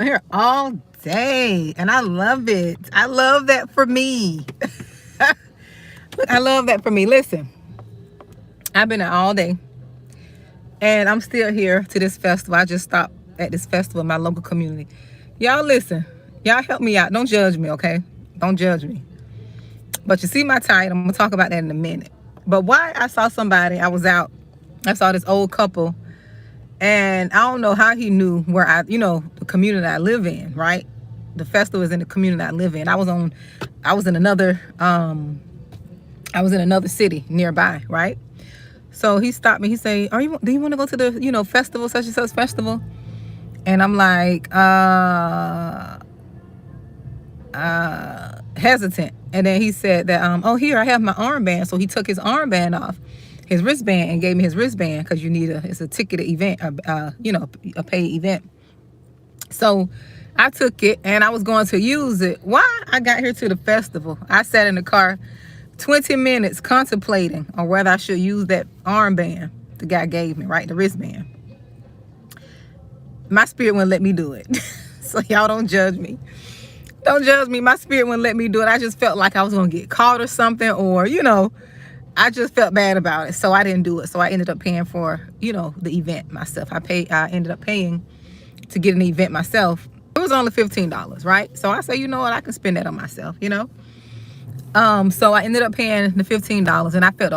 I'm here all day and I love it. I love that for me. I love that for me. Listen, I've been out all day and I'm still here to this festival. I just stopped at this festival in my local community. Y'all listen. Y'all help me out. Don't judge me, okay? Don't judge me. But you see my title. I'm going to talk about that in a minute. But why I saw somebody, I was out. I saw this old couple. And I don't know how he knew where the community I live in, right? The festival is in the community I live in. I was in another city nearby, right? So he stopped me. He said, do you want to go to the, festival, such and such festival? And I'm like, hesitant. And then he said that, here, I have my armband. So he took his armband off, his wristband, and gave me his wristband because it's a ticketed event, a paid event. So I took it and I was going to use it. Why I got here to the festival, I sat in the car 20 minutes contemplating on whether I should use that armband the guy gave me, right? The wristband. My spirit wouldn't let me do it. So y'all don't judge me. Don't judge me. My spirit wouldn't let me do it. I just felt like I was going to get caught or something, or, I just felt bad about it. So I didn't do it. So I ended up paying for, the event myself. I ended up paying to get an event myself. It was only $15, right? So I said, you know what? I can spend that on myself, So I ended up paying the $15 and I felt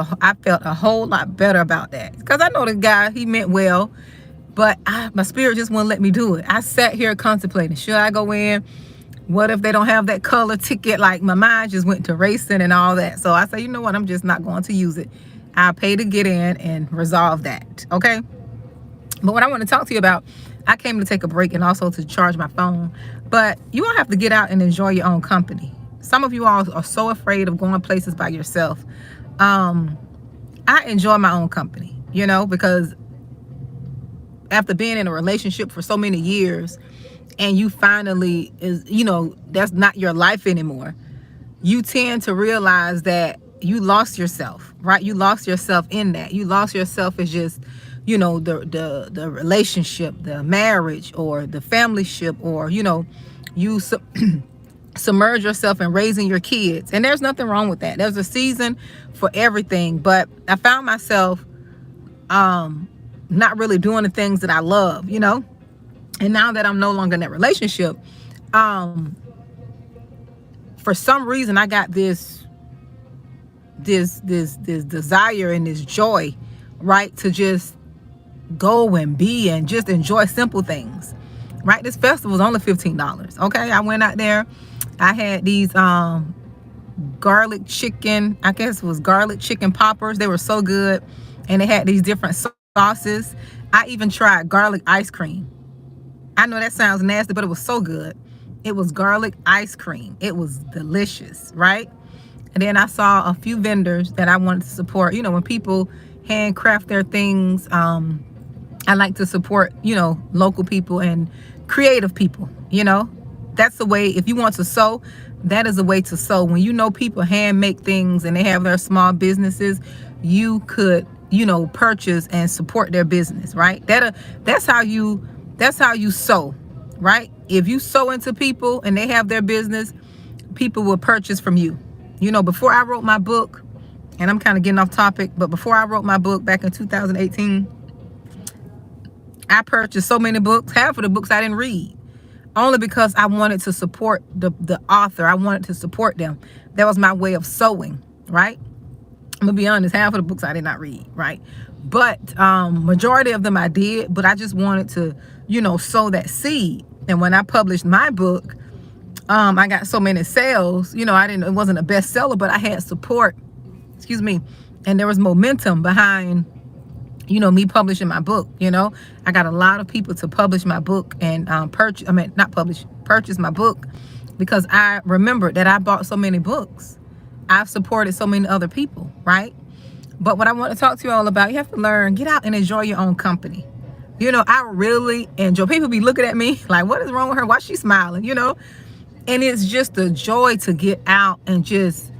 a whole lot better about that. Because I know the guy, he meant well, but my spirit just wouldn't let me do it. I sat here contemplating, should I go in? What if they don't have that color ticket? Like, my mind just went to racing and all that. So I said, you know what? I'm just not going to use it. I'll pay to get in and resolve that. Okay. But what I want to talk to you about, I came to take a break and also to charge my phone. But you all have to get out and enjoy your own company. Some of you all are so afraid of going places by yourself. I enjoy my own company, because after being in a relationship for so many years, and you finally that's not your life anymore, you tend to realize that you lost yourself, right? You lost yourself in that. You lost yourself as just, the relationship, the marriage, or the familyship, or, you submerge yourself in raising your kids. And there's nothing wrong with that. There's a season for everything. But I found myself not really doing the things that I love, And now that I'm no longer in that relationship, for some reason I got this desire and this joy, right, to just go and be and just enjoy simple things, right? This festival was only $15. Okay, I went out there. I had these garlic chicken, I guess it was garlic chicken poppers. They were so good, and they had these different sauces. I even tried garlic ice cream. I know that sounds nasty, but it was so good. It was garlic ice cream. It was delicious, right? And then I saw a few vendors that I wanted to support. When people handcraft their things, I like to support, local people and creative people, That's the way, if you want to sew, that is a way to sew. When people hand make things and they have their small businesses, you could, purchase and support their business, right? That's how you sew, right? If you sew into people and they have their business, people will purchase from you. Before I wrote my book, and I'm kind of getting off topic, but before I wrote my book back in 2018, I purchased so many books. Half of the books I didn't read, only because I wanted to support the author. I wanted to support them. That was my way of sewing, right? I'm gonna be honest, half of the books I did not read, right? But majority of them I did, but I just wanted to, sow that seed. And when I published my book, I got so many sales, it wasn't a bestseller, but I had support, and there was momentum behind, me publishing my book. I got a lot of people to publish my book and purchase my book, because I remembered that I bought so many books. I've supported so many other people, right? But what I want to talk to you all about, you have to learn, get out and enjoy your own company. I really enjoy, people be looking at me like, what is wrong with her? Why is she smiling? And it's just a joy to get out and just,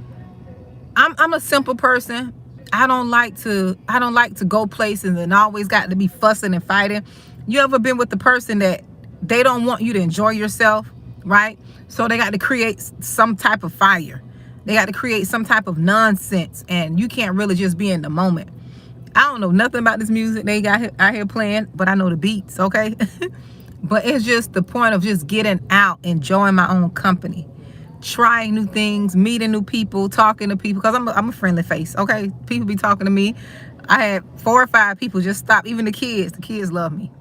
I'm a simple person. I don't like to go places and always got to be fussing and fighting. You ever been with the person that they don't want you to enjoy yourself, right? So they got to create some type of fire. They got to create some type of nonsense, and you can't really just be in the moment. I don't know nothing about this music they got out here playing, but I know the beats, okay? But it's just the point of just getting out, enjoying my own company, trying new things, meeting new people, talking to people, because I'm a friendly face, okay? People be talking to me. I had 4 or 5 people just stop, even the kids. The kids love me.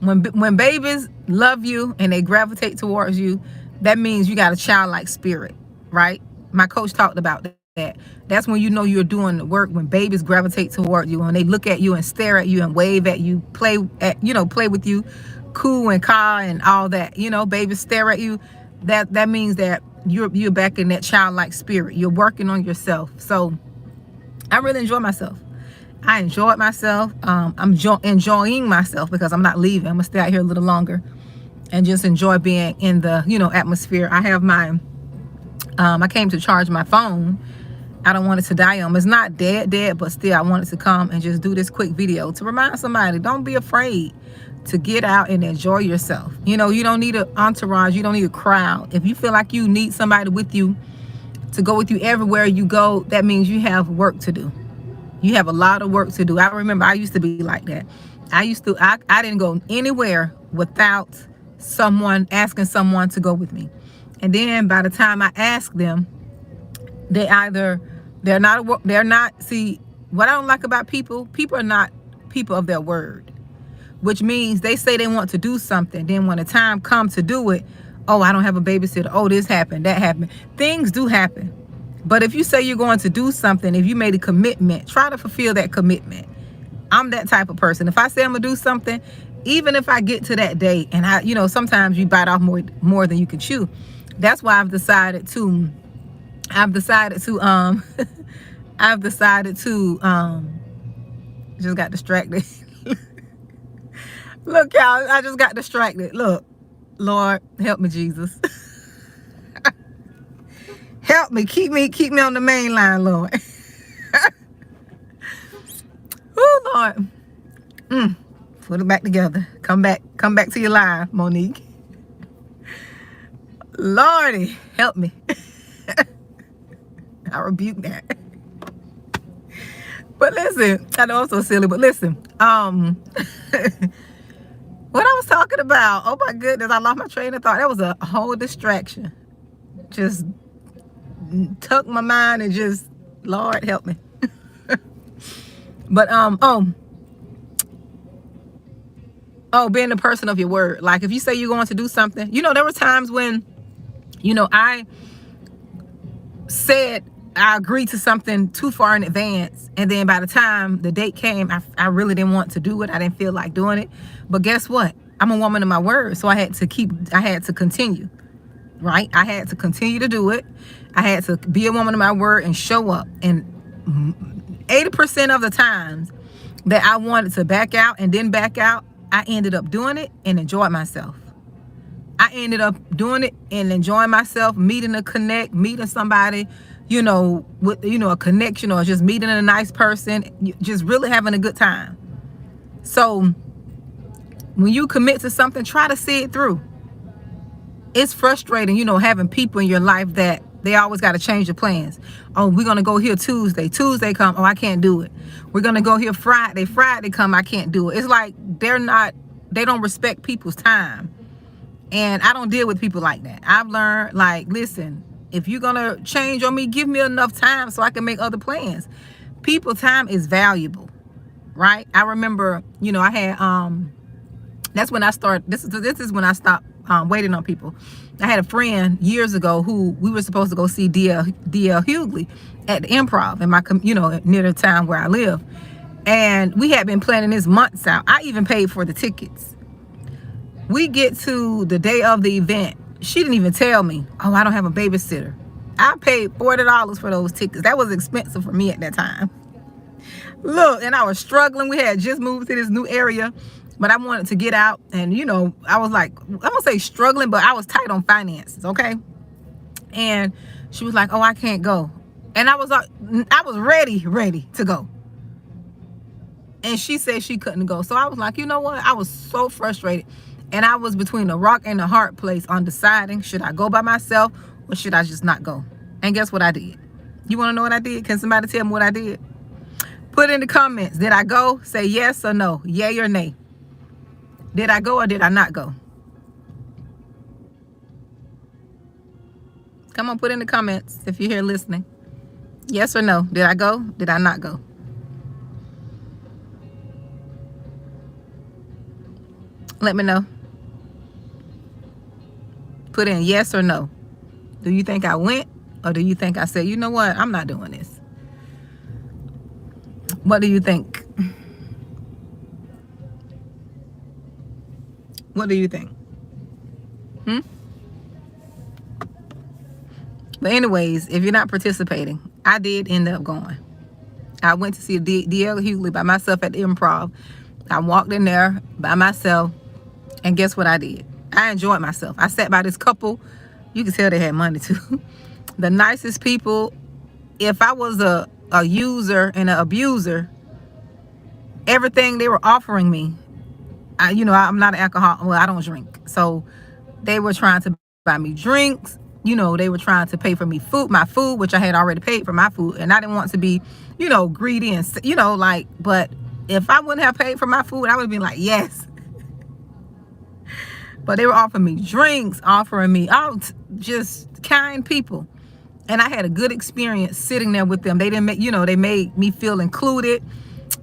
When babies love you and they gravitate towards you, that means you got a childlike spirit, right? My coach talked about that. That's when you know you're doing the work, when babies gravitate toward you, when they look at you and stare at you and wave at you, play with you, cool and calm and all that. Babies stare at you. That means that you're back in that childlike spirit. You're working on yourself. So I really enjoy myself. I enjoyed myself. I'm enjoying myself because I'm not leaving. I'm gonna stay out here a little longer and just enjoy being in the atmosphere. I have my I came to charge my phone. I don't want it to die on. It's not dead, but still I wanted to come and just do this quick video to remind somebody, don't be afraid to get out and enjoy yourself. You don't need an entourage. You don't need a crowd. If you feel like you need somebody with you to go with you everywhere you go, that means you have work to do. You have a lot of work to do. I remember I used to be like that. I didn't go anywhere without asking someone to go with me. And then by the time I asked them, they're not, see, what I don't like about people are not people of their word, which means they say they want to do something. Then when the time comes to do it, oh, I don't have a babysitter. Oh, this happened, that happened. Things do happen. But if you say you're going to do something, if you made a commitment, try to fulfill that commitment. I'm that type of person. If I say I'm gonna do something, even if I get to that day and sometimes you bite off more than you can chew. That's why I've decided to just got distracted. Look, y'all, I just got distracted. Look, Lord, help me, Jesus. Help me, keep me on the main line, Lord. Oh, Lord. Put it back together. Come back to your line, Monique. Lordy, help me. I rebuke that. But listen, I know I'm so silly, but listen. What I was talking about, oh my goodness, I lost my train of thought. That was a whole distraction. Just took my mind and just, Lord, help me. But being the person of your word. Like if you say you're going to do something, there were times when, I said I agreed to something too far in advance, and then by the time the date came, I really didn't want to do it. I didn't feel like doing it. But guess what? I'm a woman of my word, so I had to continue. Right? I had to continue to do it. I had to be a woman of my word and show up. And 80% of the times that I wanted to back out and didn't back out, I ended up doing it and enjoyed myself. I ended up doing it and enjoying myself, meeting somebody, with, a connection, or just meeting a nice person, just really having a good time. So when you commit to something, try to see it through. It's frustrating, having people in your life that they always got to change the plans. Oh, we're going to go here Tuesday. Tuesday come. Oh, I can't do it. We're going to go here Friday. Friday come. I can't do it. It's like they don't respect people's time. And I don't deal with people like that. I've learned, like, listen, if you're going to change on me, give me enough time so I can make other plans. People time is valuable, right? I remember, I had, that's when I started, this is when I stopped waiting on people. I had a friend years ago who we were supposed to go see D.L. Hughley at the Improv in my, near the town where I live. And we had been planning this months out. I even paid for the tickets. We get to the day of the event. She didn't even tell me, oh, I don't have a babysitter. I paid $40 for those tickets. That was expensive for me at that time. Look, and I was struggling. We had just moved to this new area, but I wanted to get out. And, I was like, I'm going to say struggling, but I was tight on finances, okay? And she was like, oh, I can't go. And I was ready to go. And she said she couldn't go. So I was like, you know what? I was so frustrated. And I was between a rock and a hard place on deciding, should I go by myself or should I just not go? And guess what I did? You want to know what I did? Can somebody tell me what I did? Put in the comments. Did I go? Say yes or no. Yay or nay. Did I go or did I not go? Come on, put in the comments if you're here listening. Yes or no. Did I go? Did I not go? Let me know. Put in yes or no. Do you think I went? Or do you think I said, you know what? I'm not doing this. What do you think? What do you think? But anyways, if you're not participating, I did end up going. I went to see D.L. Hughley by myself at the Improv. I walked in there by myself, and guess what I did? I enjoyed myself. I sat by this couple. You can tell they had money too. The nicest people. If I was a user and an abuser, everything they were offering me, I'm not an alcoholic. Well, I don't drink. So they were trying to buy me drinks. They were trying to pay for me my food, which I had already paid for my food. And I didn't want to be, greedy and, but if I wouldn't have paid for my food, I would have been like, yes. But they were offering me drinks, offering me just kind people. And I had a good experience sitting there with them. They didn't make, they made me feel included.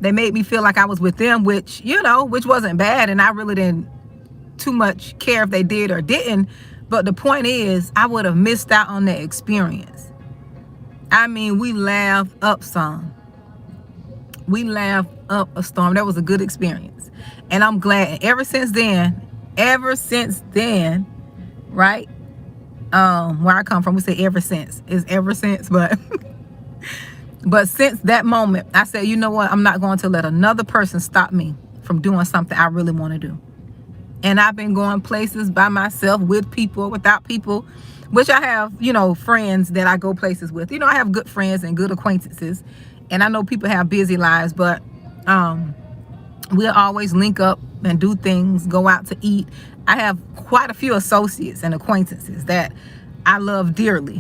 They made me feel like I was with them, which wasn't bad. And I really didn't too much care if they did or didn't. But the point is, I would have missed out on that experience. I mean, we laughed up some. We laughed up a storm. That was a good experience. And I'm glad. And ever since then, right? Where I come from, we say ever since. It's ever since, but but since that moment, I said, you know what? I'm not going to let another person stop me from doing something I really want to do. And I've been going places by myself, with people, without people, which I have, friends that I go places with. I have good friends and good acquaintances. And I know people have busy lives, but we'll always link up and do things, go out to eat. I have quite a few associates and acquaintances that I love dearly.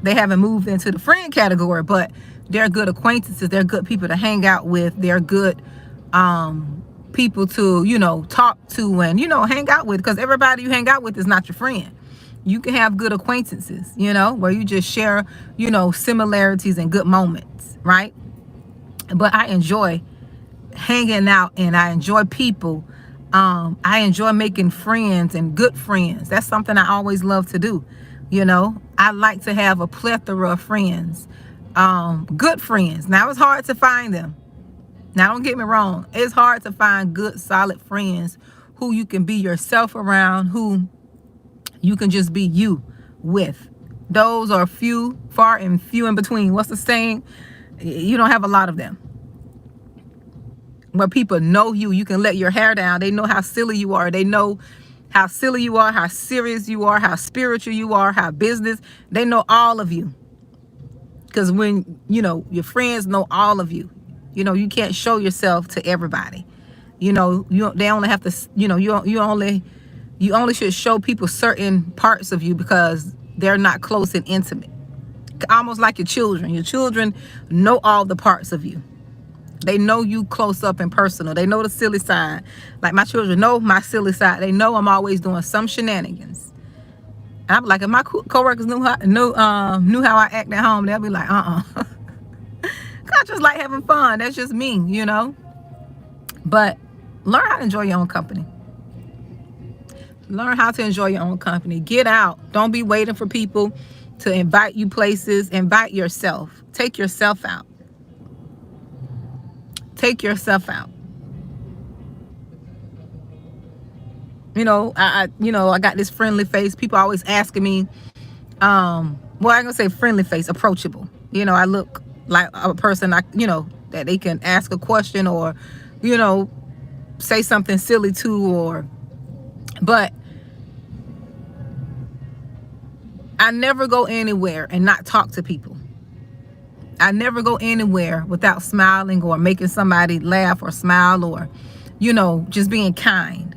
They haven't moved into the friend category, but they're good acquaintances. They're good people to hang out with. They're good people to, talk to and, hang out with, because everybody you hang out with is not your friend. You can have good acquaintances, where you just share, similarities and good moments, right? But I enjoy hanging out and I enjoy people. I enjoy making friends and good friends. That's something I always love to do. I like to have a plethora of friends, good friends. Now, it's hard to find them. Now, don't get me wrong. It's hard to find good, solid friends who you can be yourself around, who you can just be you with. Those are far and few in between. What's the saying? You don't have a lot of them. Where people know you, you can let your hair down. They know how silly you are. They know how silly you are, how serious you are, how spiritual you are, how business. They know all of you. Because when, your friends know all of you. You can't show yourself to everybody. They only have to, you only should show people certain parts of you because they're not close and intimate. Almost like your children. Your children know all the parts of you. They know you close up and personal. They know the silly side. Like my children know my silly side. They know I'm always doing some shenanigans. And I'm like, if my coworkers knew how I act at home, they'll be like, I just like having fun. That's just me, But learn how to enjoy your own company. Learn how to enjoy your own company. Get out. Don't be waiting for people to invite you places. Invite yourself. Take yourself out. Take yourself out. I got this friendly face. People always asking me, I'm gonna say friendly face, approachable. I look like a person that they can ask a question or, say something silly to, but I never go anywhere and not talk to people. I never go anywhere without smiling or making somebody laugh or smile or, just being kind.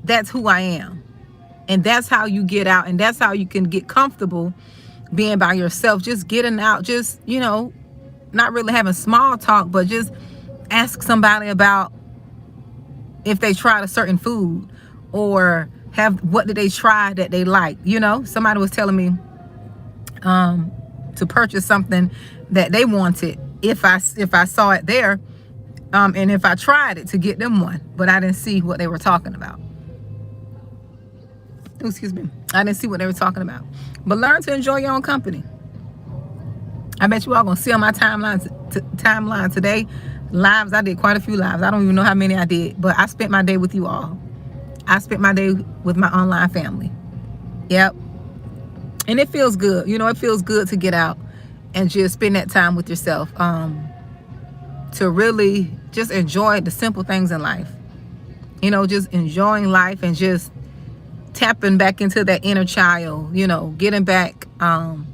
that's who I am. And that's how you get out, and that's how you can get comfortable being by yourself, just getting out, just, not really having small talk, but just ask somebody about if they tried a certain food, or what did they try that they like. Somebody was telling me to purchase something that they wanted if I saw it there, and if I tried it, to get them one, but I didn't see what they were talking about. Excuse me. I didn't see what they were talking about. But learn to enjoy your own company. I bet you all gonna see on my timeline today lives. I did quite a few lives. I don't even know how many I did, but I spent my day with you all. I spent my day with my online family. Yep. And it feels good. It feels good to get out and just spend that time with yourself. To really just enjoy the simple things in life. Just enjoying life and just tapping back into that inner child, getting back, oh,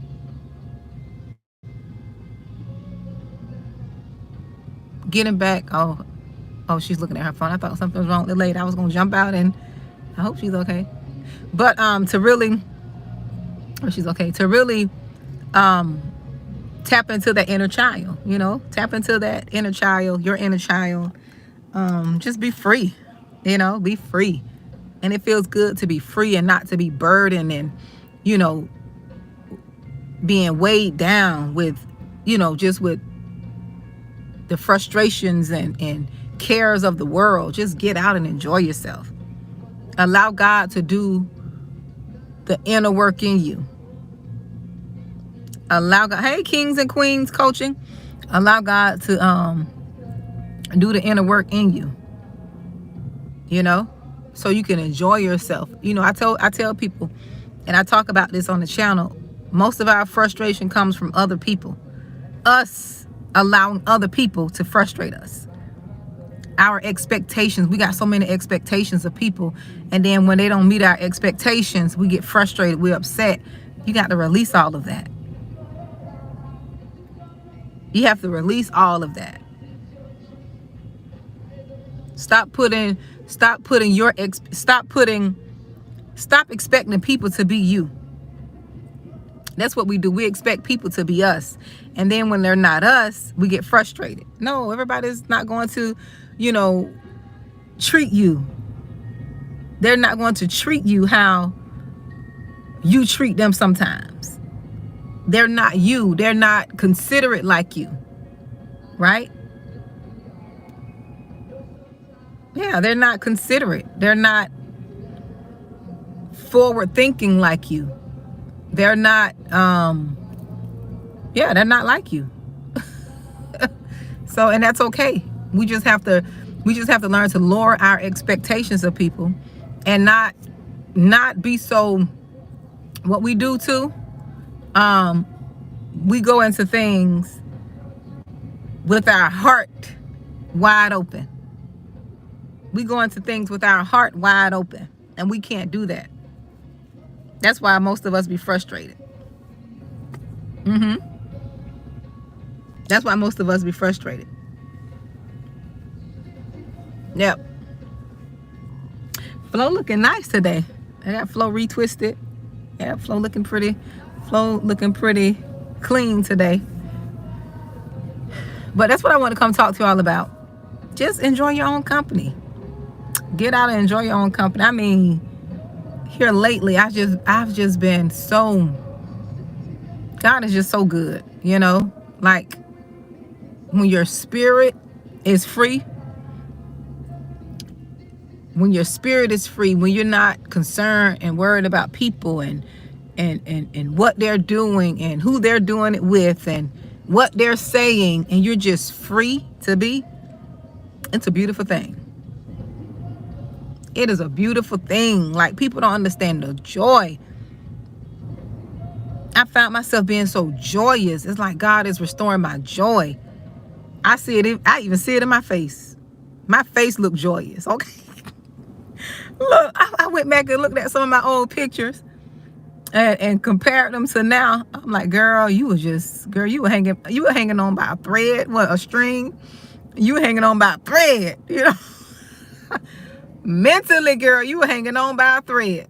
she's looking at her phone. I thought something was wrong with the lady. I was going to jump out, and I hope she's okay. But, to really tap into that inner child, tap into that inner child, your inner child. Just be free, be free. And it feels good to be free and not to be burdened and, being weighed down with, just with the frustrations and cares of the world. Just get out and enjoy yourself. Allow God to do the inner work in you. Allow God, hey, kings and queens coaching, allow God to do the inner work in you, so you can enjoy yourself. I tell people, and I talk about this on the channel, most of our frustration comes from other people. Us allowing other people to frustrate us. Our expectations, we got so many expectations of people, and then when they don't meet our expectations, we get frustrated, we're upset. You got to release all of that. You have to release all of that. Stop expecting people to be you. That's what we do. We expect people to be us. And then when they're not us, we get frustrated. No, everybody's not going to, treat you. They're not going to treat you how you treat them sometimes. They're not you. They're not considerate like you. Right? Yeah, they're not considerate. They're not forward thinking like you. They're not, they're not like you. So, and that's okay. We just have to learn to lower our expectations of people and not be so, what we do too, we go into things with our heart wide open. We go into things with our heart wide open, and we can't do that. That's why most of us be frustrated. That's why most of us be frustrated. Yep. Flo looking nice today. I got Flo retwisted. Yeah, Flo looking pretty clean today. But that's what I want to come talk to you all about. Just enjoy your own company. Get out and enjoy your own company. I mean, here lately, I've just been so, God is just so good, like when your spirit is free, when you're not concerned and worried about people and what they're doing and who they're doing it with and what they're saying, and you're just free to be, it's a beautiful thing. It is a beautiful thing. Like, people don't understand the joy. I found myself being so joyous. It's like God is restoring my joy. I see it. I even see it in my face. My face looked joyous. Okay. Look, I went back and looked at some of my old pictures and compared them to now. I'm like, girl, you were hanging on by a thread, a string. You were hanging on by a thread, Mentally, girl, you were hanging on by a thread,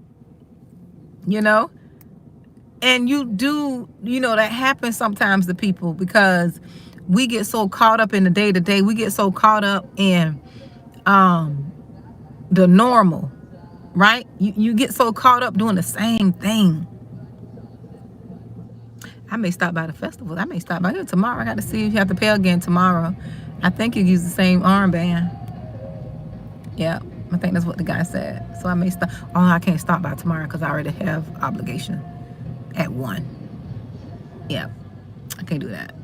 you know? And you do, that happens sometimes to people because we get so caught up in the day to day. We get so caught up in the normal, right? You get so caught up doing the same thing. I may stop by the festival. I may stop by here tomorrow. I got to see if you have to pay again tomorrow. I think you use the same armband. Yeah, I think that's what the guy said. So I may stop. Oh, I can't stop by tomorrow because I already have obligation at 1. Yeah, I can't do that.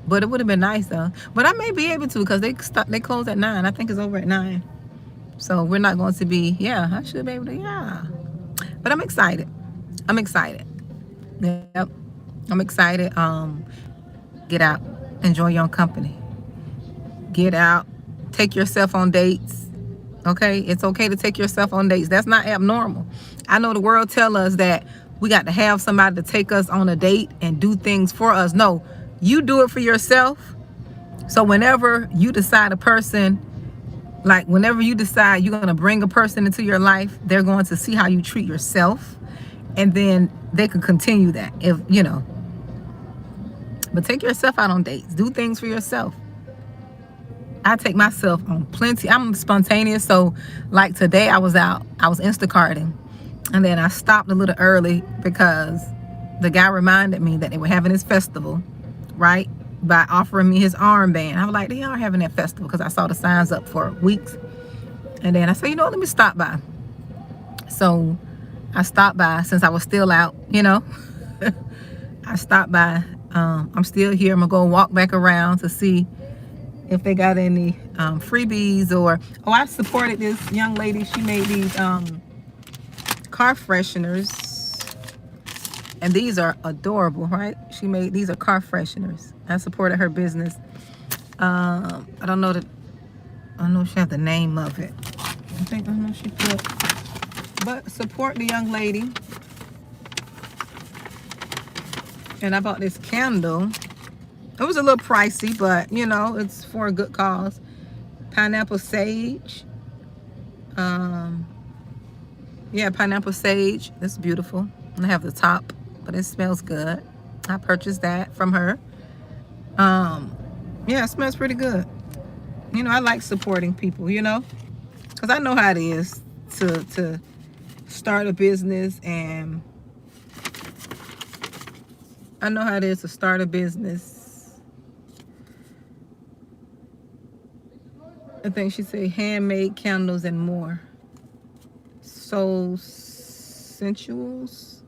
But it would have been nice though. But I may be able to because they close at 9. I think it's over at 9. So we're not going to be. Yeah, I should be able to. Yeah. But I'm excited. I'm excited. Yep. I'm excited. Get out, enjoy your own company. Get out, take yourself on dates. Okay, it's okay to take yourself on dates. That's not abnormal. I know the world tell us that we got to have somebody to take us on a date and do things for us. No, you do it for yourself. So whenever you decide whenever you decide you're going to bring a person into your life, they're going to see how you treat yourself, and then they can continue that if But take yourself out on dates. Do things for yourself. I take myself on plenty. I'm spontaneous. So like today I was out. I was Instacarting. And then I stopped a little early because the guy reminded me that they were having this festival, right? By offering me his armband. I was like, they are having that festival because I saw the signs up for weeks. And then I said, let me stop by. So I stopped by since I was still out, I stopped by. I'm still here. I'm going to go walk back around to see if they got any freebies or... Oh, I supported this young lady. She made these car fresheners. And these are adorable, right? These are car fresheners. I supported her business. I don't know if she had the name of it. I don't know if she put... But support the young lady. And I bought this candle. It was a little pricey, but it's for a good cause. Pineapple sage. Yeah, pineapple sage. It's beautiful. I have the top, but it smells good. I purchased that from her. Yeah, it smells pretty good. I like supporting people, because I know how it is to start a business, and I know how it is to start a business. I think she said handmade candles and more. Soul Sensuals.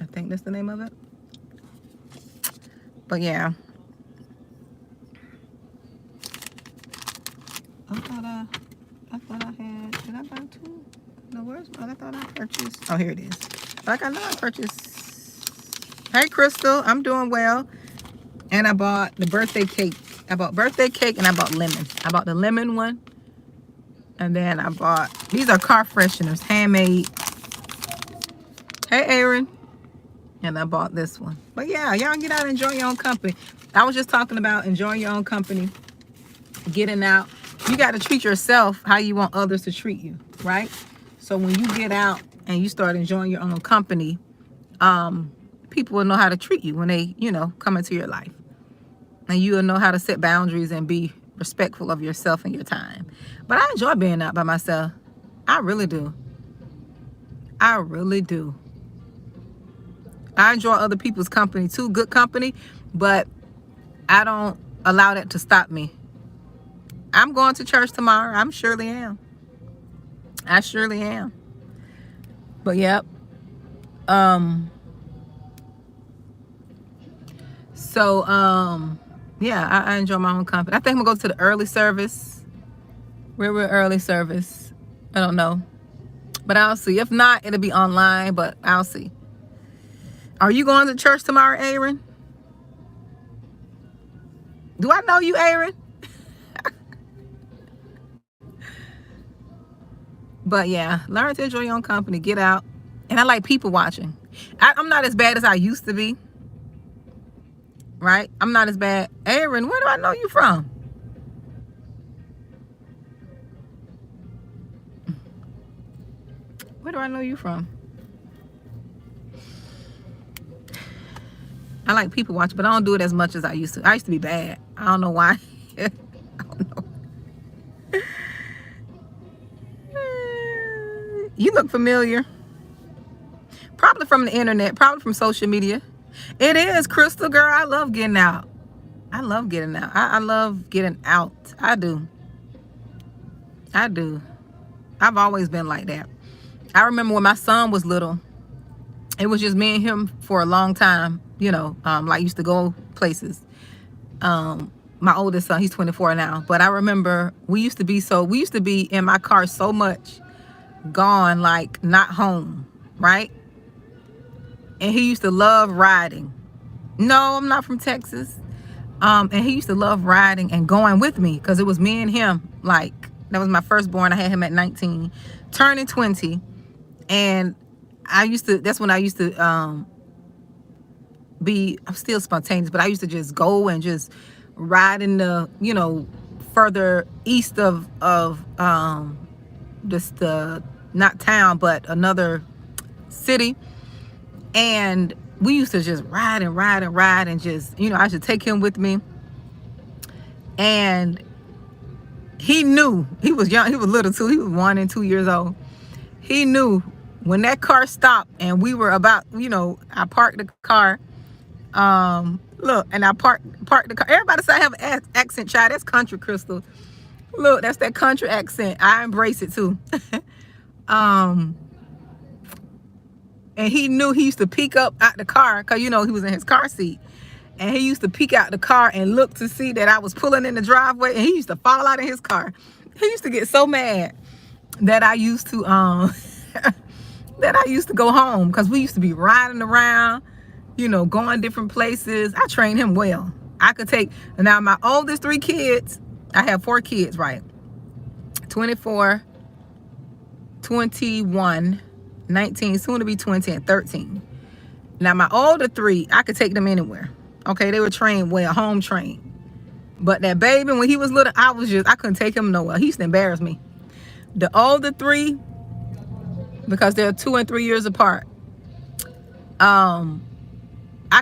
I think that's the name of it. But yeah. I thought I had, did I buy 2? No, where's one? I thought I purchased. Oh, here it is. Like I know I purchased. Hey, Crystal, I'm doing well. And I bought the birthday cake. I bought birthday cake and I bought lemon. I bought the lemon one. And then I bought, these are car fresheners, handmade. Hey, Aaron. And I bought this one. But yeah, y'all get out and enjoy your own company. I was just talking about enjoying your own company. Getting out. You got to treat yourself how you want others to treat you, right? So when you get out and you start enjoying your own company, people will know how to treat you when they, come into your life. And you will know how to set boundaries and be respectful of yourself and your time. But I enjoy being out by myself. I really do. I really do. I enjoy other people's company too, good company, but I don't allow that to stop me. I'm going to church tomorrow. I surely am. I surely am. But yep. Yeah, I enjoy my own company. I think I'm gonna go to the early service. Real early service. I don't know. But I'll see. If not, it'll be online, but I'll see. Are you going to church tomorrow, Aaron? Do I know you, Aaron? But yeah, learn to enjoy your own company. Get out. And I like people watching. I'm not as bad as I used to be. Right? I'm not as bad. Aaron, where do I know you from? Where do I know you from? I like people watch, but I don't do it as much as I used to. I used to be bad. I don't know why. I don't know. You look familiar. Probably from the internet, probably from social media. It is, Crystal girl. I love getting out. I love getting out. I love getting out. I do. I do. I've always been like that. I remember when my son was little, it was just me and him for a long time, you know, like used to go places. My oldest son, he's 24 now, but I remember we used to be in my car so much, gone, like not home, right? And he used to love riding. No, I'm not from Texas. And he used to love riding and going with me because it was me and him. Like, that was my firstborn. I had him at 19, turning 20. And that's when I used to I'm still spontaneous, but I used to just go and just ride in the, you know, further east of just not town, but another city. And we used to just ride and just, you know, I should take him with me. And he knew, he was young, he was little too, he was 1 and 2 years old. He knew when that car stopped and we were about, you know, I parked the car, look, and I parked the car. Everybody say I have an accent, child. That's country, Crystal. Look, that's that country accent. I embrace it too. And he knew, he used to peek up out the car because, you know, he was in his car seat. And he used to peek out the car and look to see that I was pulling in the driveway. And he used to fall out of his car. He used to get so mad that I used to go home because we used to be riding around, you know, going different places. I trained him well. I could take, now my oldest 3 kids, I have 4 kids, right? 24, 21, 19, soon to be 20, and 13. Now my older 3, I could take them anywhere. Okay, they were trained well, home trained. But that baby, when he was little, I couldn't take him nowhere. He used to embarrass me. The older 3, because they're 2 and 3 years apart, I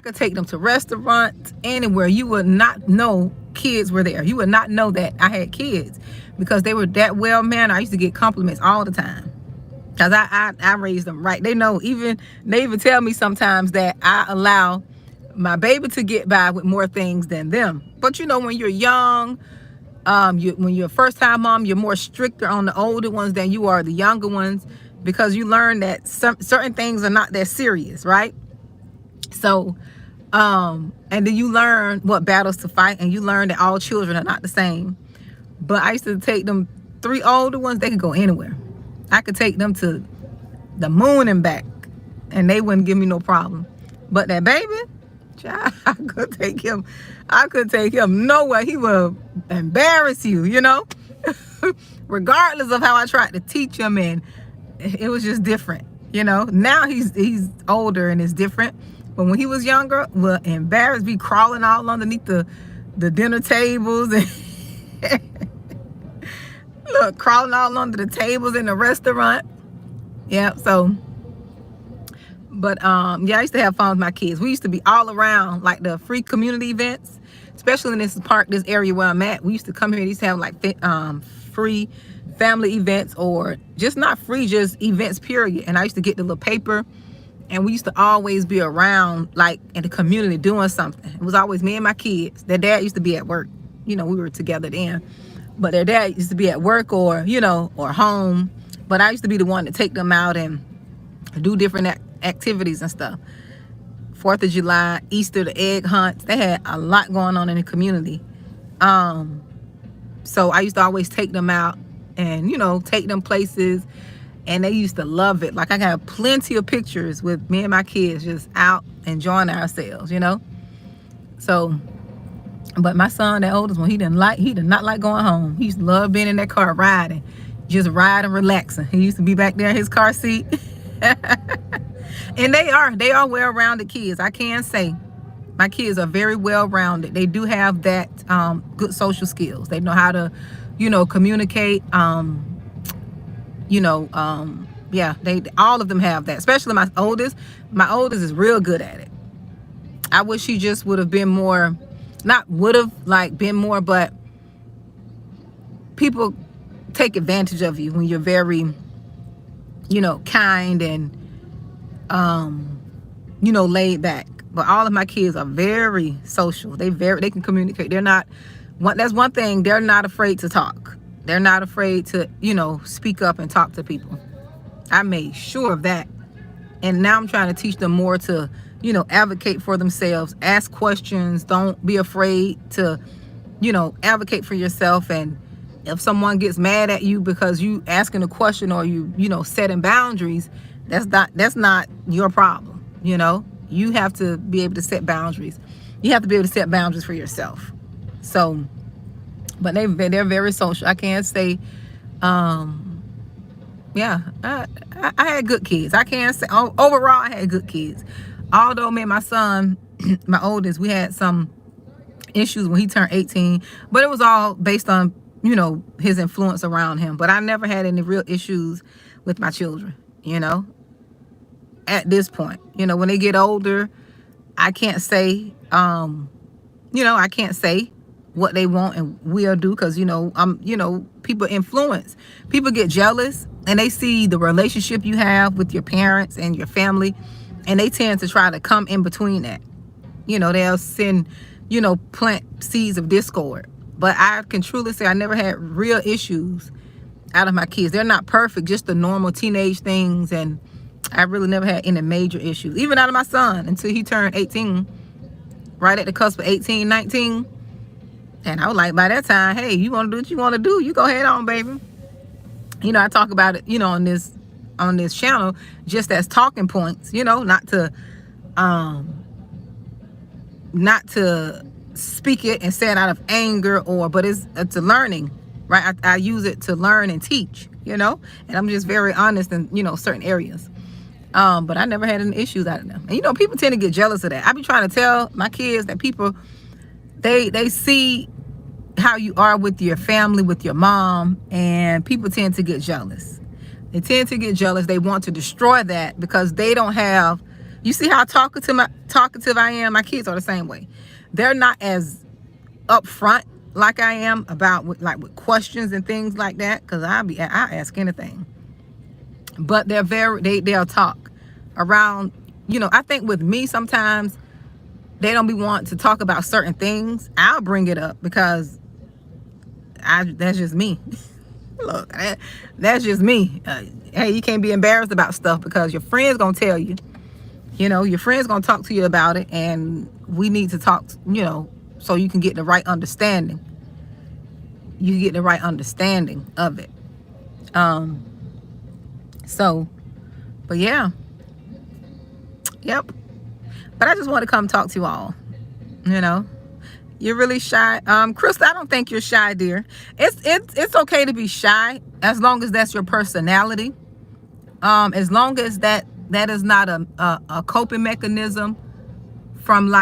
could take them to restaurants, anywhere. You would not know kids were there. You would not know that I had kids because they were that well mannered. I used to get compliments all the time because I raised them right. They know, they even tell me sometimes that I allow my baby to get by with more things than them. But you know, when you're young, when you're a first-time mom, you're more stricter on the older ones than you are the younger ones because you learn that certain things are not that serious, right? So, and then you learn what battles to fight, and you learn that all children are not the same. But I used to take them 3 older ones, they could go anywhere. I could take them to the moon and back, and they wouldn't give me no problem. But that baby, child, I could take him nowhere. He will embarrass you, you know, regardless of how I tried to teach him. And it was just different, you know. Now he's older and it's different. But when he was younger, will embarrass, be crawling all underneath the dinner tables and look, crawling all under the tables in the restaurant. Yeah, so, but yeah, I used to have fun with my kids. We used to be all around like the free community events, especially in this area where I'm at. We used to come here and used to have like free family events, or just not free, just events, period. And I used to get the little paper, and we used to always be around like in the community doing something. It was always me and my kids. Their dad used to be at work. You know, we were together then, but their dad used to be at work or, you know, or home. But I used to be the one to take them out and do different activities and stuff. 4th of July, Easter, the egg hunts. They had a lot going on in the community. So I used to always take them out and, you know, take them places, and they used to love it. Like, I got plenty of pictures with me and my kids just out enjoying ourselves, you know. So, but my son, that oldest one, he did not like going home. He used to love being in that car riding, just riding, relaxing. He used to be back there in his car seat. And they are well-rounded kids. I can say my kids are very well-rounded. They do have that good social skills. They know how to, you know, communicate, you know, Yeah, they all of them have that. Especially my oldest. My oldest is real good at it. I wish he just would have been more, not would have like been more, but people take advantage of you when you're very, kind and laid back. But all of my kids are very social. They can communicate. They're not that's one thing, they're not afraid to talk. They're not afraid to, speak up and talk to people. I made sure of that. And now I'm trying to teach them more to, advocate for themselves, ask questions, don't be afraid to, advocate for yourself. And if someone gets mad at you because you asking a question or you setting boundaries, that's not your problem. You have to be able to set boundaries. You have to be able to set boundaries for yourself. So, but they're very social. I can't say, yeah, I had good kids. I can't say overall I had good kids. Although me and my son, my oldest, we had some issues when he turned 18, but it was all based on his influence around him. But I never had any real issues with my children. At this point, when they get older, I can't say I can't say what they want and will do, because people influence. People get jealous and they see the relationship you have with your parents and your family, and they tend to try to come in between that. They'll send plant seeds of discord. But I can truly say I never had real issues out of my kids. They're not perfect, just the normal teenage things, and I really never had any major issues, even out of my son, until he turned 18, right at the cusp of 18, 19. And I was like, by that time, hey, you want to do what you want to do, you go ahead on, baby. I talk about it, on this channel, just as talking points, not to speak it and say it out of anger, but it's a learning, right? I use it to learn and teach, and I'm just very honest in, certain areas. But I never had any issues out of them. And people tend to get jealous of that. I be trying to tell my kids that people, they see how you are with your family, with your mom, and people tend to get jealous. They tend to get jealous. They want to destroy that because they don't have, you see how talkative I am? My kids are the same way. They're not as upfront like I am about with questions and things like that, because I ask anything. But they'll talk around, I think with me sometimes they don't be wanting to talk about certain things. I'll bring it up because that's just me. Look, that's just me. Hey, you can't be embarrassed about stuff because your friend's gonna tell you. Your friend's gonna talk to you about it, and we need to talk, so you can get the right understanding. You get the right understanding of it. So, but yeah. Yep. But I just want to come talk to you all. You're really shy. Krista, I don't think you're shy, dear. It's okay to be shy as long as that's your personality. As long as that is not a coping mechanism from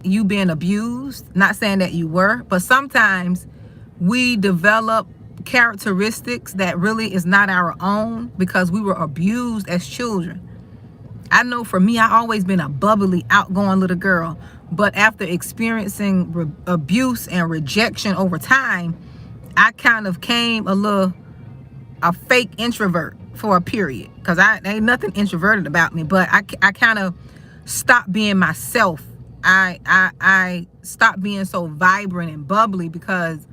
you being abused. Not saying that you were, but sometimes we develop characteristics that really is not our own because we were abused as children. I know for me, I always been a bubbly, outgoing little girl, but after experiencing abuse and rejection over time, I kind of came a fake introvert for a period, because ain't nothing introverted about me, but I kind of stopped being myself. I stopped being so vibrant and bubbly because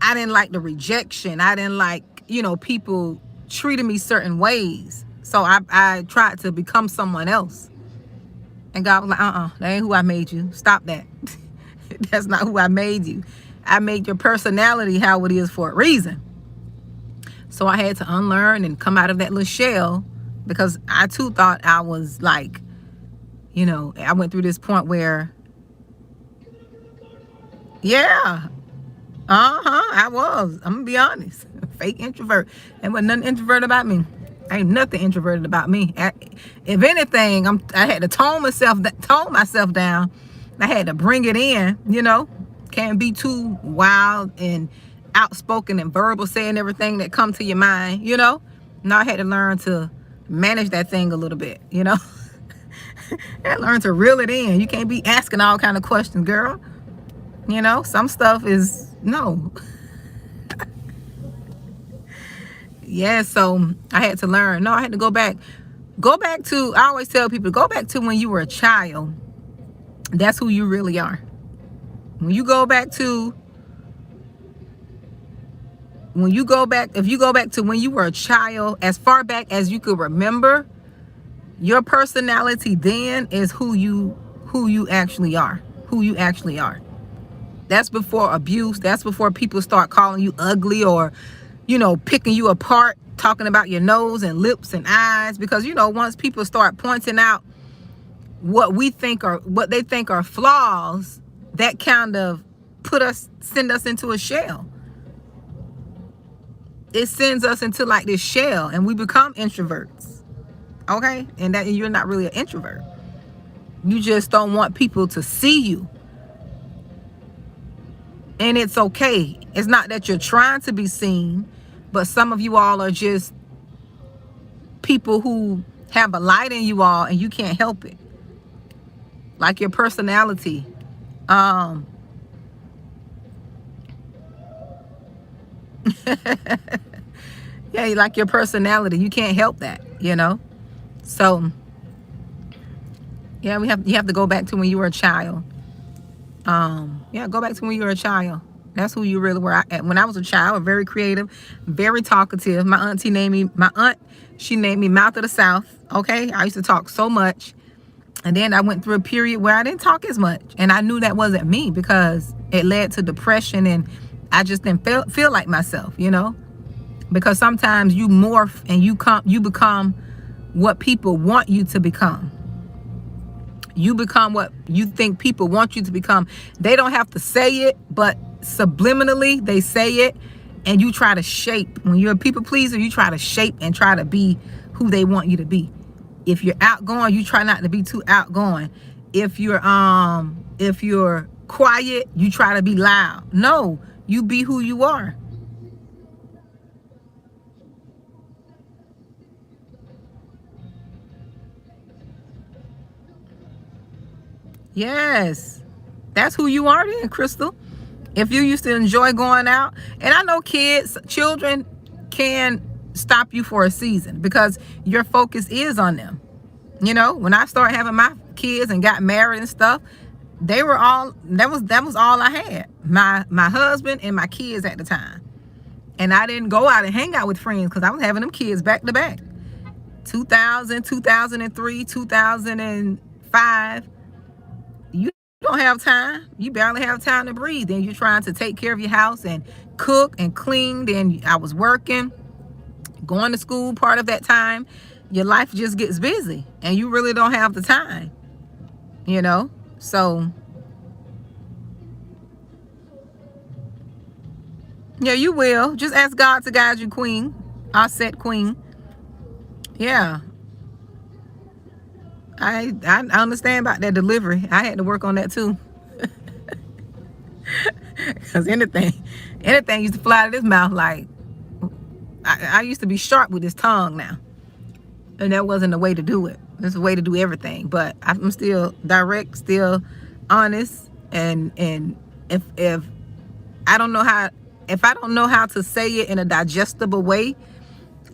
I didn't like the rejection. I didn't like, people treating me certain ways. So I tried to become someone else. And God was like, that ain't who I made you. Stop that. That's not who I made you. I made your personality how it is for a reason. So I had to unlearn and come out of that little shell, because I too thought I was I went through this point where, yeah, I was. I'm gonna be honest. Fake introvert. There wasn't nothing introvert about me. Ain't nothing introverted about me. If anything, I had to tone myself down. I had to bring it in. Can't be too wild and outspoken and verbal, saying everything that come to your mind. No, I had to learn to manage that thing a little bit, you know. I had to learn to reel it in. You can't be asking all kind of questions, girl. You know, some stuff is no. Yeah, so I had to learn. No, I had to go back. Go back to, I always tell people, go back to when you were a child. That's who you really are. When you go back to, if you go back to when you were a child, as far back as you could remember, your personality then is who you actually are. Who you actually are. That's before abuse. That's before people start calling you ugly or, you know, picking you apart, talking about your nose and lips and eyes. Because, you know, once people start pointing out what they think are flaws, that kind of send us into a shell. It sends us into like this shell, and we become introverts. Okay? And that you're not really an introvert. You just don't want people to see you. And it's okay. It's not that you're trying to be seen, but some of you all are just people who have a light in you all and you can't help it. Like your personality. Yeah, like your personality. You can't help that, you know? So, yeah, you have to go back to when you were a child. Yeah, go back to when you were a child. That's who you really were. When I was a child, very creative, very talkative. My aunt, she named me Mouth of the South. Okay, I used to talk so much, and then I went through a period where I didn't talk as much, and I knew that wasn't me because it led to depression, and I just didn't feel like myself, you know. Because sometimes you morph and you become what people want you to become. You become what you think people want you to become. They don't have to say it, but subliminally they say it, and you try to shape. When you're a people pleaser, you try to shape and try to be who they want you to be. If you're outgoing, you try not to be too outgoing. If you're quiet, you try to be loud. No, you be who you are. Yes, that's who you are then, Crystal. If you used to enjoy going out, and I know children can stop you for a season because your focus is on them. You know, when I started having my kids and got married and stuff, that was all I had. My husband and my kids at the time. And I didn't go out and hang out with friends because I was having them kids back to back. 2000, 2003, 2005. You don't have time. You barely have time to breathe. Then you're trying to take care of your house and cook and clean. Then I was working, going to school part of that time. Your life just gets busy and you really don't have the time, you know? So, yeah, you will. Just ask God to guide you, queen. Our set queen. Yeah. I understand about that delivery. I had to work on that too. Because anything used to fly out of this mouth. Like, I used to be sharp with this tongue now. And that wasn't the way to do it. There's a way to do everything. But I'm still direct, still honest. And if I don't know how to say it in a digestible way,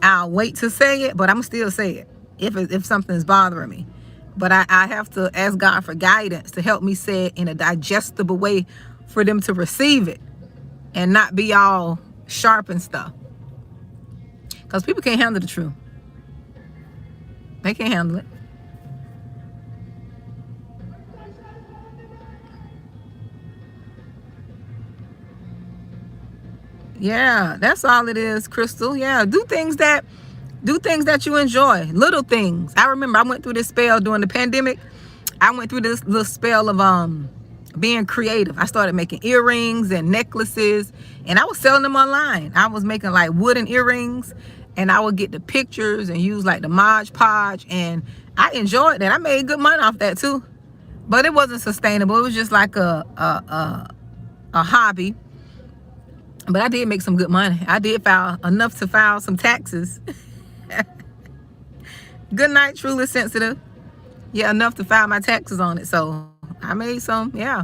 I'll wait to say it, but I'm still say it if something's bothering me. But I have to ask God for guidance to help me say it in a digestible way for them to receive it and not be all sharp and stuff. Because people can't handle the truth. They can't handle it. Yeah, that's all it is, Crystal. Yeah, do things that you enjoy. Little things. I remember I went through this spell during the pandemic. I went through this little spell of being creative. I started making earrings and necklaces, and I was selling them online. I was making like wooden earrings, and I would get the pictures and use like the Mod Podge, and I enjoyed that. I made good money off that too, but it wasn't sustainable. It was just like a hobby. But I did make some good money. I did file enough to file some taxes. Good night, truly sensitive. Yeah, enough to file my taxes on it. So I made some, yeah.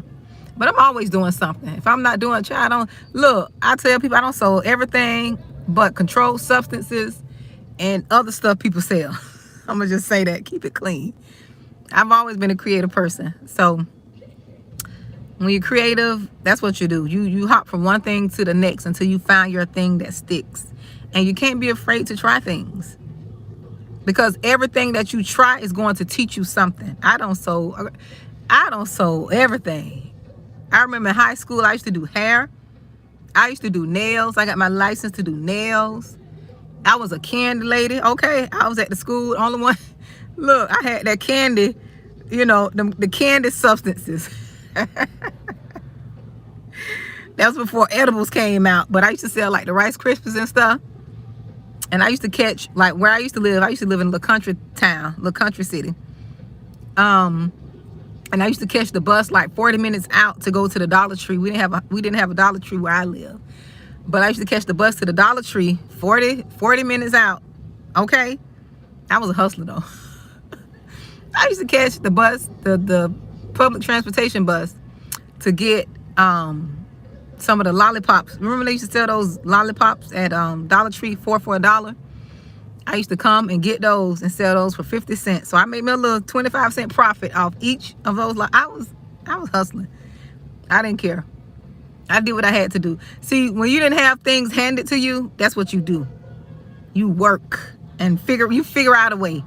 But I'm always doing something. If I'm not doing, child, I don't look. I tell people I don't sell everything but controlled substances and other stuff people sell. I'm gonna just say that. Keep it clean. I've always been a creative person. So when you're creative, that's what you do. You hop from one thing to the next until you find your thing that sticks. And you can't be afraid to try things, because everything that you try is going to teach you something. I don't sew everything. I remember in high school, I used to do hair. I used to do nails. I got my license to do nails. I was a candy lady. Okay, I was at the school, only one. Look, I had that candy, the candy substances. That was before edibles came out. But I used to sell like the Rice Krispies and stuff. And I used to catch, like where I used to live in a little country town, little country city. And I used to catch the bus like 40 minutes out to go to the Dollar Tree. We didn't have a Dollar Tree where I live. But I used to catch the bus to the Dollar Tree 40 minutes out. Okay? I was a hustler though. I used to catch the bus, the public transportation bus, to get some of the lollipops. Remember they used to sell those lollipops at Dollar Tree, 4 for $1? I used to come and get those and sell those for 50 cents. So I made me a little 25-cent profit off each of those. I was hustling. I didn't care. I did what I had to do. See, when you didn't have things handed to you, that's what you do. You work and figure out a way.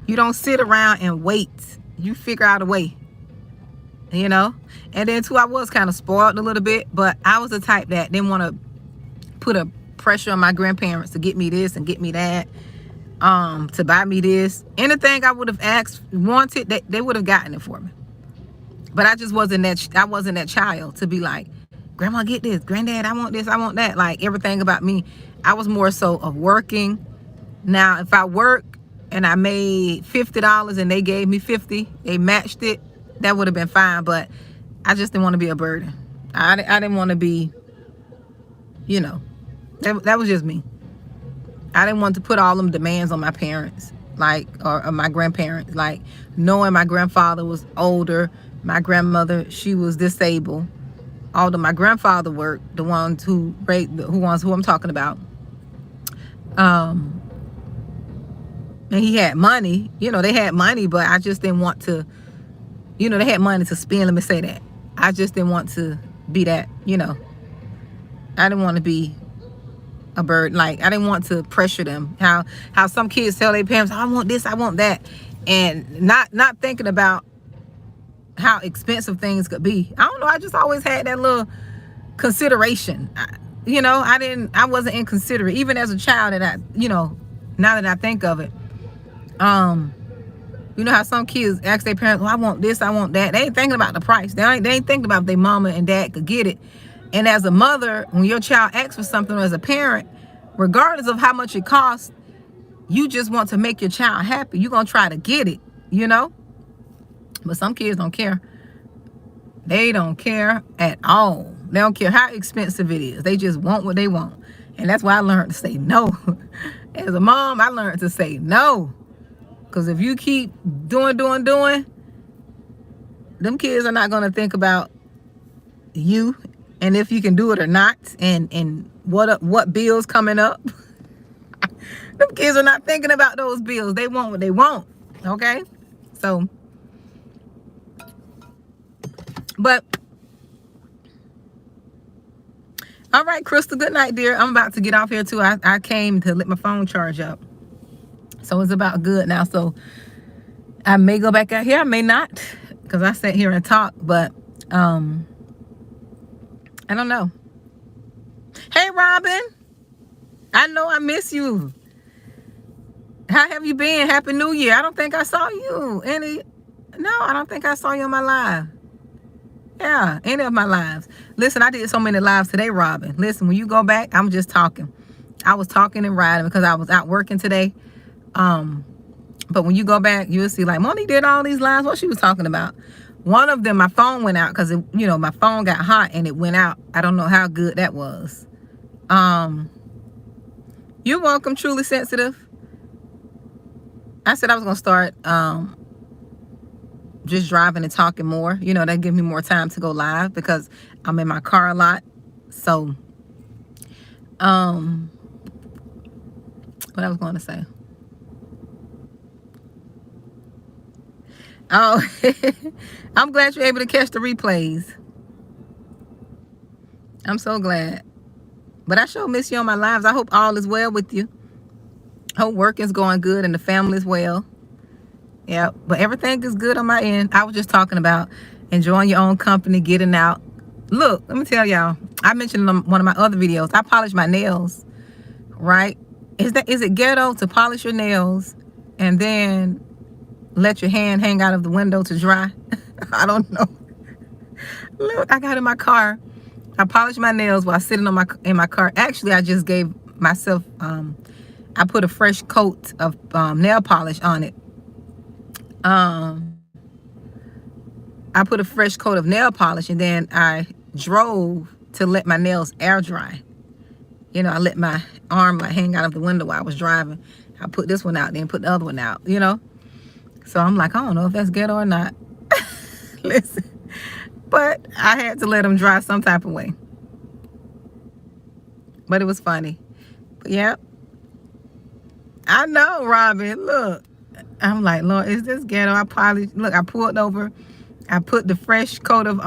You don't sit around and wait. You figure out a way. And then too, I was kind of spoiled a little bit, but I was the type that didn't want to put a pressure on my grandparents to get me this and get me that, to buy me this. Anything I would have wanted, they would have gotten it for me. But I just wasn't that child to be like, Grandma, get this. Granddad, I want this, I want that. Like everything about me. I was more so of working. Now, if I work and I made $50 and they gave me 50, they matched it, that would have been fine. But I just didn't want to be a burden. I didn't want to be, that was just me. I didn't want to put all them demands on my parents, or my grandparents, knowing my grandfather was older, my grandmother, she was disabled. Although my grandfather worked, the ones who I'm talking about, and he had money, they had money, but I just didn't want to, they had money to spend, let me say that. I just didn't want to be that, I didn't want to be a bird. I didn't want to pressure them. How some kids tell their parents, I want this, I want that. And not thinking about how expensive things could be. I don't know. I just always had that little consideration. I wasn't inconsiderate, even as a child. And now that I think of it, how some kids ask their parents, I want this, I want that. They ain't thinking about the price. They ain't thinking about if their mama and dad could get it. And as a mother, when your child asks for something, or as a parent, regardless of how much it costs, you just want to make your child happy. You're going to try to get it, But some kids don't care. They don't care at all. They don't care how expensive it is. They just want what they want. And that's why I learned to say no. As a mom, I learned to say no. Because if you keep doing, them kids are not going to think about you and if you can do it or not, and what bills coming up. Them kids are not thinking about those bills. They want what they want. Okay? So, but, all right, Crystal, good night, dear. I'm about to get off here too. I came to let my phone charge up. So it's about good now. So I may go back out here. I may not, because I sat here and talked, but I don't know. Hey, Robin. I know I miss you. How have you been? Happy New Year. I don't think I saw you. No, I don't think I saw you on my live. Yeah, any of my lives. Listen, I did so many lives today, Robin. Listen, when you go back, I'm just talking. I was talking and riding because I was out working today. But when you go back, you'll see Monique did all these lives. What she was talking about. One of them, my phone went out because my phone got hot and it went out. I don't know how good that was. You're welcome, Truly Sensitive. I said I was gonna start just driving and talking more. You know, that give me more time to go live because I'm in my car a lot. So what I was going to say. Oh, I'm glad you're able to catch the replays. I'm so glad. But I sure miss you on my lives. I hope all is well with you. Hope work is going good and the family is well. Yeah, but everything is good on my end. I was just talking about enjoying your own company, getting out. Look, let me tell y'all. I mentioned in one of my other videos, I polish my nails, right? Is it ghetto to polish your nails and then let your hand hang out of the window to dry? I don't know. Look, I got in my car. I polished my nails while sitting in my car. Actually, I just gave myself, I put a fresh coat of nail polish on it. I put a fresh coat of nail polish and then I drove to let my nails air dry. You know, I let my arm like hang out of the window while I was driving. I put this one out, then put the other one out, you know. So I'm like, I don't know if that's ghetto or not. Listen. But I had to let them dry some type of way. But it was funny. But yeah. I know, Robin. Look. I'm like, Lord, is this ghetto? I polished. Look, I pulled over. I put the fresh coat of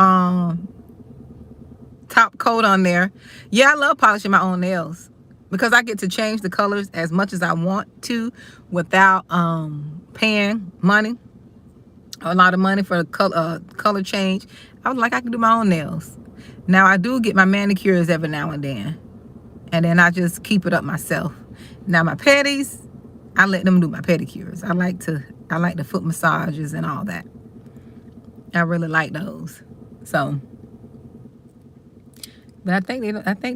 top coat on there. Yeah, I love polishing my own nails because I get to change the colors as much as I want to without paying money, a lot of money for the color change. I was like, I can do my own nails. Now I do get my manicures every now and then I just keep it up myself. Now my pedis, I let them do my pedicures. I like the foot massages and all that. I really like those. So, but I think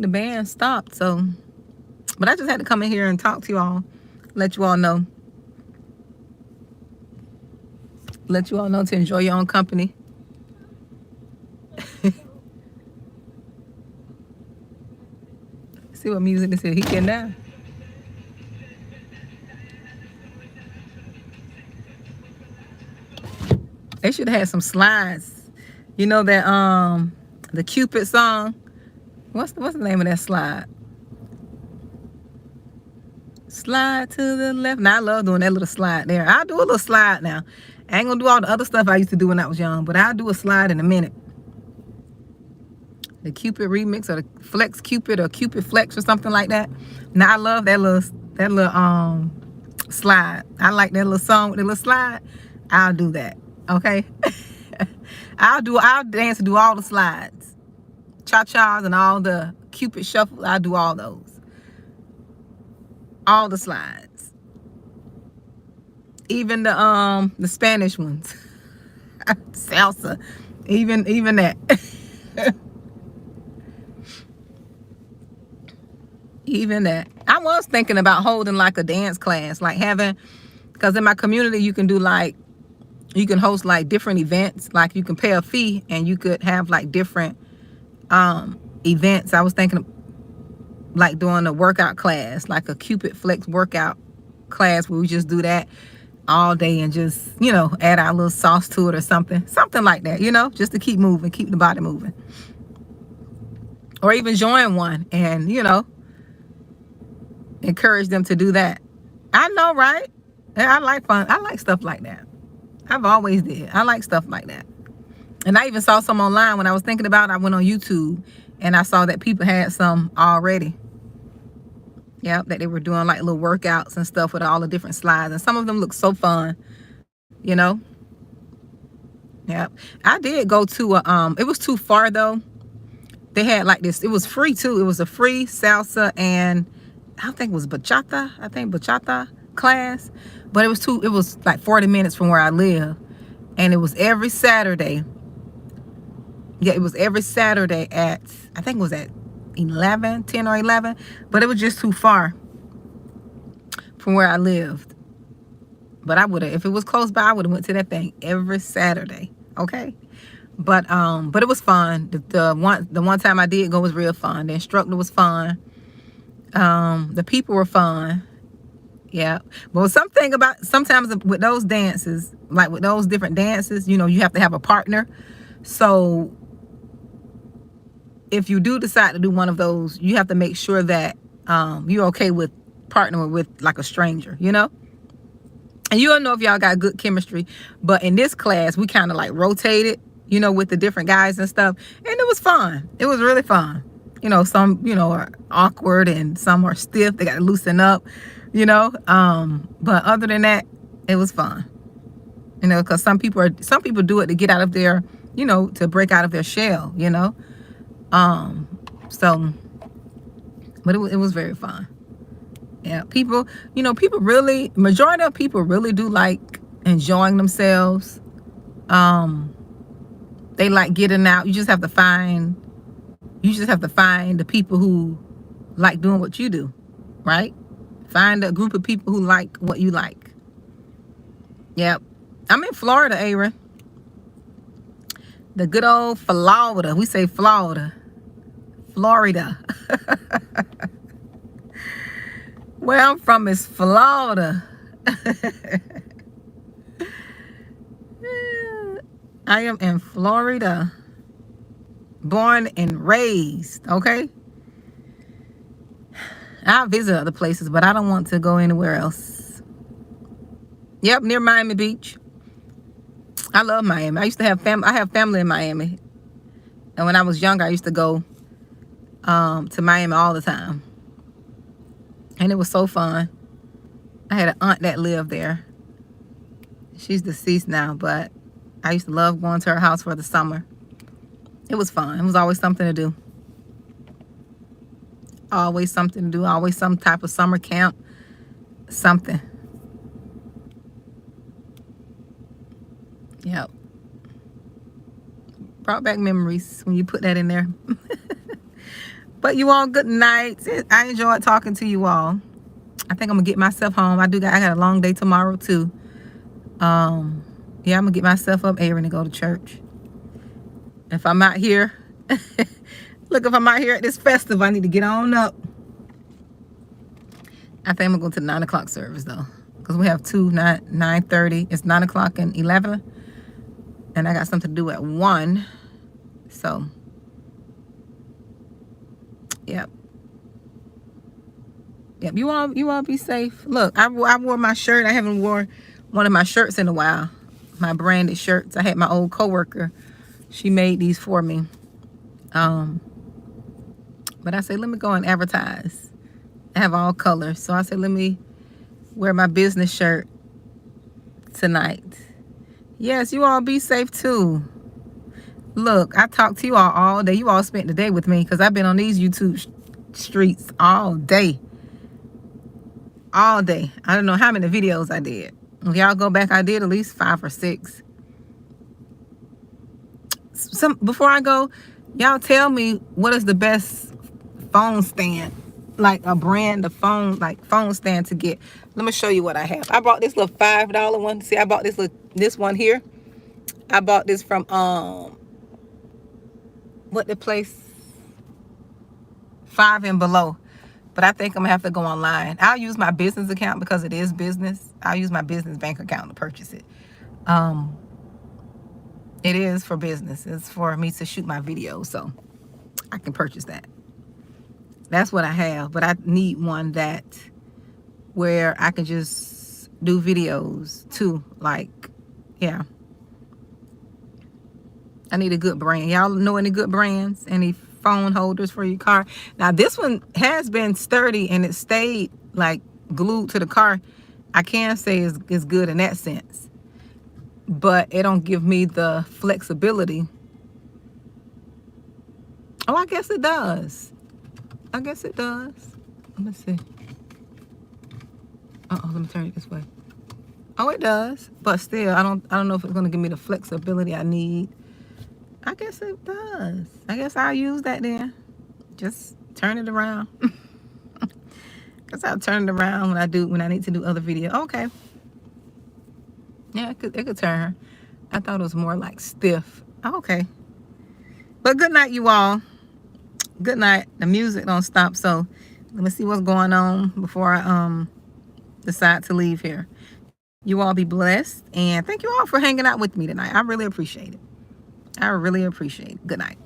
the band stopped. So, but I just had to come in here and talk to you all, let you all know to enjoy your own company. See what music this is. He getting down. They should have had some slides. You know that the Cupid song. What's the name of that slide? Slide to the left. Now I love doing that little slide there. I'll do a little slide now. I ain't gonna do all the other stuff I used to do when I was young, but I'll do a slide in a minute. The Cupid remix or the Flex Cupid or Cupid Flex or something like that. Now I love that little slide. I like that little song with the little slide. I'll do that. Okay. I'll dance and do all the slides. Cha-chas and all the Cupid shuffles. I'll do all those. All the slides. Even the Spanish ones. Salsa. Even that. Even that. I was thinking about holding like a dance class, like having, because in my community you can host like different events, like you can pay a fee and you could have like different events. I was thinking of like doing a workout class, like a Cupid Flex workout class where we just do that all day and just, you know, add our little sauce to it or something like that, you know, just to keep moving, keep the body moving. Or even join one and, you know, encourage them to do that. I know, right? I like fun. I like stuff like that. I've always did. I like stuff like that. And I even saw some online when I was thinking about it. I went on YouTube and I saw that people had some already. Yeah, that they were doing like little workouts and stuff with all the different slides. And some of them look so fun, you know. Yeah, I did go to it was too far though. They had like this, it was free too. It was a free salsa and I think it was bachata class, but it was like 40 minutes from where I live, and it was every Saturday. Yeah, it was every Saturday at, I think it was at 10 or 11, but it was just too far from where I lived. But I would have, if it was close by, I would have went to that thing every Saturday. Okay. But it was fun. The one time I did go was real fun. The instructor was fun. The people were fun. Yeah. But sometimes with those dances, like with those different dances, you know, you have to have a partner. So if you do decide to do one of those, you have to make sure that you're okay with partnering with like a stranger, you know? And you don't know if y'all got good chemistry, but in this class, we kind of like rotated, you know, with the different guys and stuff. And it was fun. It was really fun. You know, some, you know, are awkward and some are stiff. They got to loosen up, you know. But other than that, it was fun. You know, because some people do it to get out of their, you know, to break out of their shell, you know. So, but it was very fun. Yeah, people, you know, majority of people really do like enjoying themselves. They like getting out. You just have to find the people who like doing what you do, right? Find a group of people who like what you like. Yep. I'm in Florida, Aaron. The good old Florida. We say Florida. Florida. Where I'm from is Florida. I am in Florida. Born and raised, okay? I visit other places, but I don't want to go anywhere else. Yep, near Miami Beach. I love Miami. I have family in Miami. And when I was younger, I used to go to Miami all the time. And it was so fun. I had an aunt that lived there. She's deceased now, but I used to love going to her house for the summer. It was fun. It was always something to do. Always something to do. Always some type of summer camp. Something. Yep. Brought back memories when you put that in there. But you all, good night. I enjoyed talking to you all. I think I'm gonna get myself home. I got a long day tomorrow too. Yeah, I'm gonna get myself up, Aaron, to go to church. If I'm out here, look, if I'm out here at this festival, I need to get on up. I think I'm gonna go to the 9 o'clock service though, because we have 9:30. It's 9 o'clock and 11, and I got something to do at 1. So, yep. Yep, you all be safe. Look, I wore my shirt. I haven't worn one of my shirts in a while. My branded shirts. I had my old coworker. She made these for me. But I said, let me go and advertise. I have all colors. So I said, let me wear my business shirt tonight. Yes, you all be safe too. Look, I talked to you all day. You all spent the day with me because I've been on these YouTube streets all day. All day. I don't know how many videos I did. If y'all go back, I did at least 5 or 6. Before I go, y'all tell me what is the best phone stand, like a brand of phone, like phone stand to get. Let me show you what I have. I bought this little $5 one. See, I bought this one here. I bought this from what the place, 5 and Below. But I think I'm gonna have to go online. I'll use my business account because it is business. I'll use my business bank account to purchase it. It is for business. It's for me to shoot my videos, so I can purchase that. That's what I have, but I need one that where I can just do videos too. Like, yeah. I need a good brand. Y'all know any good brands? Any phone holders for your car? Now this one has been sturdy and it stayed like glued to the car. I can say it's good in that sense, but it don't give me the flexibility. Oh, I guess it does. I guess it does. Let me see. Let me turn it this way. Oh, it does, but still I don't know if it's going to give me the flexibility I need. I guess it does. I guess I'll use that then. Just turn it around. Because I'll turn it around when I need to do other videos. Okay. Yeah, it could turn. I thought it was more like stiff. Okay. But good night, you all. Good night. The music don't stop, so let me see what's going on before I decide to leave here. You all be blessed, and thank you all for hanging out with me tonight. I really appreciate it. I really appreciate it. Good night.